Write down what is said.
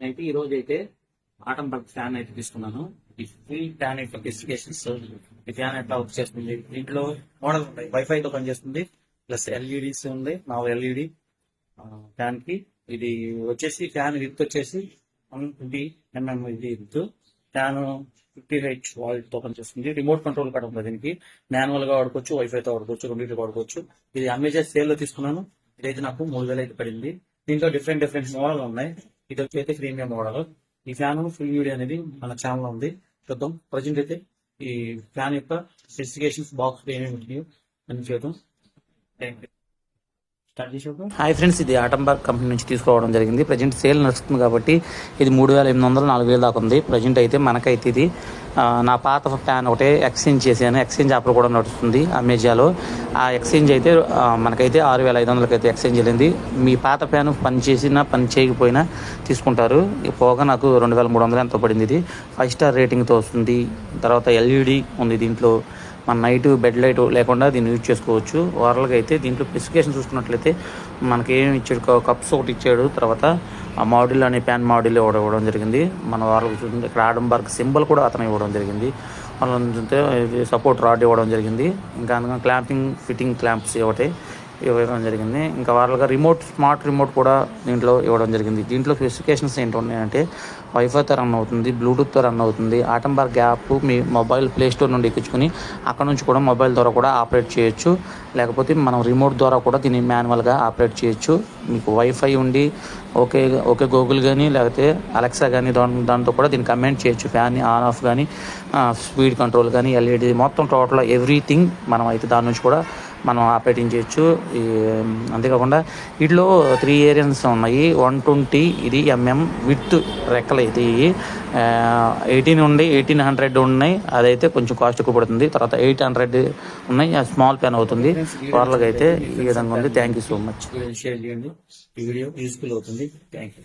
అయితే ఈ రోజు అయితే ఆటం బల్బ్ ఫ్యాన్ అయితే తీసుకున్నాను. ఈ ఫుల్ ఫ్యాన్ యొక్క స్పెసిఫికేషన్స్, ఈ ఫ్యాన్ ఎట్లా వర్క్ చేస్తుంది, దీంట్లో మోడల్ ఉంటాయి, వైఫై తో పనిచేస్తుంది, ప్లస్ ఎల్ఈడిస్ ఉంది, 4 ఎల్ఈడి ఫ్యాన్ కి. ఇది వచ్చేసి ఫ్యాన్ విత్ వచ్చేసి 120 mm ఇది విత్. ఫ్యాన్ 50H వాల్ట్ తో పనిచేస్తుంది. రిమోట్ కంట్రోల్ కూడా ఉంది దీనికి. మాన్యువల్ గా వాడుకోవచ్చు, వైఫై తో వాడుకోవచ్చు, రెండింటితో వాడుకోవచ్చు. ఇది అమెజాన్ సేల్ లో తీసుకున్నాను. ఇదైతే నాకు 3000 అయితే పడింది. దీంట్లో డిఫరెంట్ మోడల్ ఉన్నాయి. ఇది వచ్చి ప్రీమియం మోడల్. ఈ ఫ్యాన్ ఫుల్ వీడియో అనేది మన ఛానల్ లో ఉంది, చూద్దాం. ప్రజెంట్ అయితే ఈ ఫ్యాన్ యొక్క స్పెసిఫికేషన్స్, బాక్స్ ఏమేమి ఉంటాయో అని చూద్దాం. హాయ్ ఫ్రెండ్స్, ఇది ఆటంబర్గ్ కంపెనీ నుంచి తీసుకోవడం జరిగింది. ప్రజెంట్ సేల్ నడుస్తుంది కాబట్టి ఇది 3800 4000 దాకా ఉంది. ప్రజెంట్ అయితే మనకైతే ఇది నా పాత ఫ్యాన్ ఒకటే ఎక్స్చేంజ్ చేశాను. ఎక్స్చేంజ్ ఆఫర్ కూడా నడుస్తుంది అమెజాన్లో. ఆ ఎక్స్చేంజ్ అయితే మనకైతే 6500 అయితే ఎక్స్చేంజ్ వెళ్ళింది. మీ పాత ఫ్యాన్ పని చేసినా పని చేయకపోయినా తీసుకుంటారు. పోగా నాకు 2300 ఎంతో పడింది. ఇది 5 స్టార్ రేటింగ్తో వస్తుంది. తర్వాత ఎల్ఈడి ఉంది దీంట్లో. మన నైట్ బెడ్ లైట్ లేకుండా దీన్ని యూజ్ చేసుకోవచ్చు. ఓవరాల్గా అయితే దీంట్లో స్పెసిఫికేషన్ చూసుకున్నట్లయితే మనకి ఏమి ఇచ్చాడు, కప్స్ ఒకటి ఇచ్చాడు, తర్వాత ఆ మోడల్ అనే ప్యాన్ మోడల్ ఇవ్వడం జరిగింది. మన వాళ్ళకి చూస్తుంది ఇక్కడ ఆటంబర్గ్ సింబల్ కూడా అతను ఇవ్వడం జరిగింది. మనం చూస్తే సపోర్ట్ రాడ్ ఇవ్వడం జరిగింది. ఇంకా క్లాంపింగ్ ఫిట్టింగ్ క్లాంప్స్ ఇవ్వడం జరిగింది. ఇంకా వాళ్ళగా స్మార్ట్ రిమోట్ కూడా దీంట్లో ఇవ్వడం జరిగింది. దీంట్లో స్పెసిఫికేషన్స్ ఏంటి ఉన్నాయంటే వైఫైతో రన్ అవుతుంది, బ్లూటూత్తో రన్ అవుతుంది. ఆటంబర్గ్ యాప్ మీ మొబైల్ ప్లే స్టోర్ నుండి ఎక్కించుకుని అక్కడ నుంచి కూడా మొబైల్ ద్వారా కూడా ఆపరేట్ చేయొచ్చు. లేకపోతే మనం రిమోట్ ద్వారా కూడా దీన్ని మాన్యువల్గా ఆపరేట్ చేయొచ్చు. మీకు వైఫై ఉండి ఓకే గూగుల్ కానీ లేకపోతే అలెక్సా కానీ దాంతో కూడా దీన్ని కమాండ్ చేయొచ్చు. ఫ్యాన్ ఆన్ ఆఫ్ కానీ స్పీడ్ కంట్రోల్ కానీ ఎల్ఈడి మొత్తం టోటల్ ఎవ్రీథింగ్ మనం అయితే దాని నుంచి కూడా మనం ఆపరేటింగ్ చేయొచ్చు. అంతేకాకుండా వీటిలో 3 ఏరియాస్ ఉన్నాయి. 120 ఇది విత్ రెక్కలు అయితే 18 ఉండి 1800 ఉన్నాయి. అదైతే కొంచెం కాస్ట్ ఎక్కువ పడుతుంది. తర్వాత 800 ఉన్నాయి, స్మాల్ ప్యాన్ అవుతుంది. వాళ్ళకైతే ఈ విధంగా ఉంది. Thank you so much. Share చేయండి, ఈ వీడియో యూస్ఫుల్ అవుతుంది. Thank you.